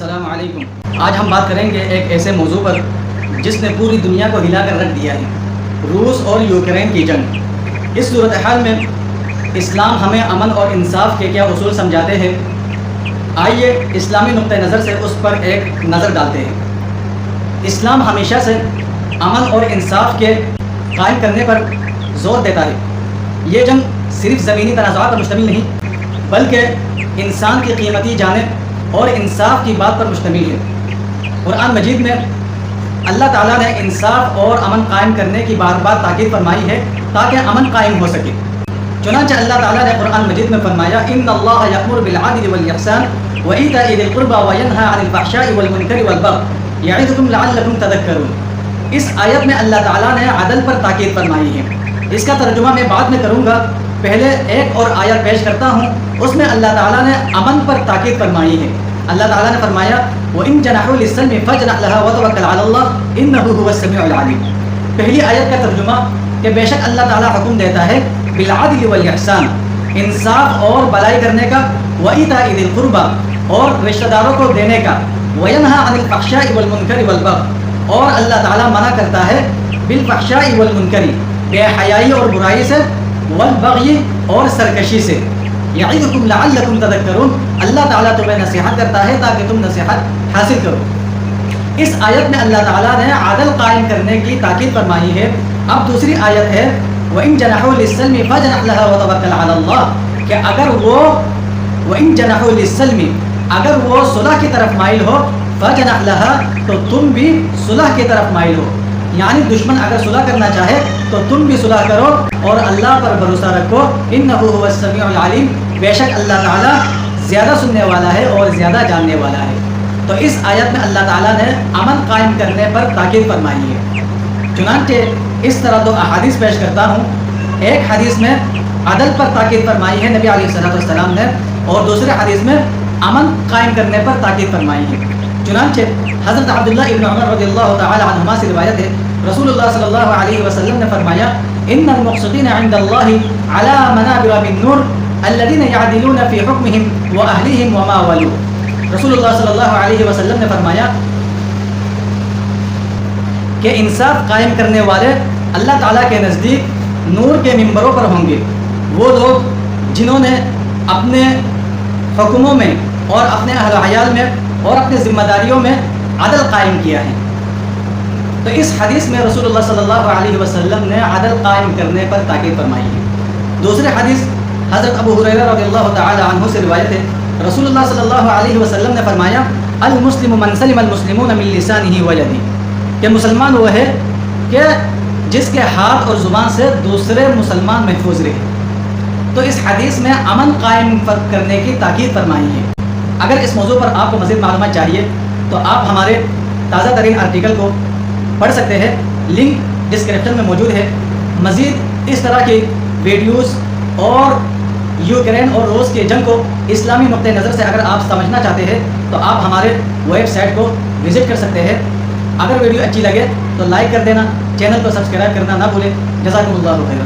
السلام علیکم۔ آج ہم بات کریں گے ایک ایسے موضوع پر جس نے پوری دنیا کو ہلا کر رکھ دیا ہے، روس اور یوکرین کی جنگ۔ اس صورتحال میں اسلام ہمیں امن اور انصاف کے کیا اصول سمجھاتے ہیں، آئیے اسلامی نقطہ نظر سے اس پر ایک نظر ڈالتے ہیں۔ اسلام ہمیشہ سے امن اور انصاف کے قائم کرنے پر زور دیتا ہے۔ یہ جنگ صرف زمینی تنازعات پر مشتمل نہیں بلکہ انسان کی قیمتی جانب اور انصاف کی بات پر مشتمل ہے۔ قرآن مجید میں اللہ تعالیٰ نے انصاف اور امن قائم کرنے کی بار بار تاکید فرمائی ہے تاکہ امن قائم ہو سکے۔ چنانچہ اللہ تعالیٰ نے قرآن مجید میں فرمایا ان اللہ یأمر بالعدل والاحسان وایتاء ذی القربى وینہی عن الفحشاء والمنکر والبغی یعظکم لعلکم تذکرون۔ اس آیت میں اللہ تعالیٰ نے عدل پر تاکید فرمائی ہے۔ اس کا ترجمہ میں بعد میں کروں گا، پہلے ایک اور آیت پیش کرتا ہوں۔ اس میں اللہ تعالیٰ نے امن پر تاکید فرمائی ہے۔ اللہ تعالیٰ نے فرمایا وَإِن جَنَحُوا لِلسَّلْمِ فَاجْنَحْ لَهَا وَتَوَكَّلْ عَلَى اللَّهِ إِنَّهُ هُوَ السَّمِيعُ الْعَلِيمُ۔ پہلی آیت کا ترجمہ کہ بے شک اللہ تعالیٰ حکم دیتا ہے بالعدل والاحسان، انصاف اور بھلائی کرنے کا، وَإِيتَاءِ ذِي الْقُرْبَى اور رشتہ داروں کو دینے کا، وَيَنْهَى عَنِ الْفَحْشَاءِ وَالْمُنكَرِ وَالْبَغْيِ اور اللہ تعالیٰ منع کرتا ہے بالفحشاء والمنکر، بے حیائی اور برائی سے، والبغی اور سرکشی سے، یعظکم لعلکم تذکرون اللہ تعالیٰ تمہیں نصیحت کرتا ہے تاکہ تم نصیحت حاصل کرو۔ اس آیت میں اللہ تعالیٰ نے عدل قائم کرنے کی تاکید فرمائی ہے۔ اب دوسری آیت ہے وَإِن جَنَحُوا لِلسَّلْمِ فَاجْنَحْ لَهَا وَتَوَكَّلْ عَلَى اللَّهِ کہ وَإِن جَنَحُوا لِلسَّلْمِ اگر وہ صلح کی طرف مائل ہو، فَاجْنَحْ لَهَا تو تم بھی صلح کی طرف مائل ہو، یعنی دشمن اگر صلح کرنا چاہے تو تم بھی صلح کرو اور اللہ پر بھروسہ رکھو، انہ هو السمیع العلیم بے شک اللہ تعالیٰ زیادہ سننے والا ہے اور زیادہ جاننے والا ہے۔ تو اس آیت میں اللہ تعالیٰ نے امن قائم کرنے پر تاکید فرمائی ہے۔ چنانچہ اس طرح دو احادیث پیش کرتا ہوں۔ ایک حدیث میں عدل پر تاکید فرمائی ہے نبی علیہ السلام نے، اور دوسرے حدیث میں امن قائم کرنے پر تاکید فرمائی ہے۔ چنانچہ حضرت عبداللہ ابن عمر رضی اللہ تعالی عنہما سے روایت ہے، رسول اللہ صلی اللہ علیہ وسلم نے فرمایا ان المقسطین عند اللہ علی منابر من نور الذین یعدلون فی حکمہم واہلہم وما ولوا۔ رسول اللہ صلی اللہ علیہ وسلم نے فرمایا کہ انصاف قائم کرنے والے اللہ تعالیٰ کے نزدیک نور کے ممبروں پر ہوں گے، وہ لوگ جنہوں نے اپنے حکموں میں اور اپنے اہل و عیال میں اور اپنے ذمہ داریوں میں عدل قائم کیا ہے۔ تو اس حدیث میں رسول اللہ صلی اللہ علیہ وسلم نے عدل قائم کرنے پر تاکید فرمائی ہے۔ دوسرے حدیث حضرت ابو ہریرہ رضی اللہ تعالی عنہ سے روایت ہے، رسول اللہ صلی اللہ علیہ وسلم نے فرمایا المسلم من سلم المسلمون من لسانہ ویدہ کہ مسلمان وہ ہے کہ جس کے ہاتھ اور زبان سے دوسرے مسلمان محفوظ رہے۔ تو اس حدیث میں امن قائم کرنے کی تاکید فرمائی ہے۔ اگر اس موضوع پر آپ کو مزید معلومات چاہیے تو آپ ہمارے تازہ ترین آرٹیکل کو پڑھ سکتے ہیں، لنک ڈسکرپشن میں موجود ہے۔ مزید اس طرح کی ویڈیوز اور یوکرین اور روس کی جنگ کو اسلامی نقطہ نظر سے اگر آپ سمجھنا چاہتے ہیں تو آپ ہمارے ویب سائٹ کو وزٹ کر سکتے ہیں۔ اگر ویڈیو اچھی لگے تو لائک کر دینا، چینل کو سبسکرائب کرنا نہ بھولیں۔ جزاکم اللہ خیرا۔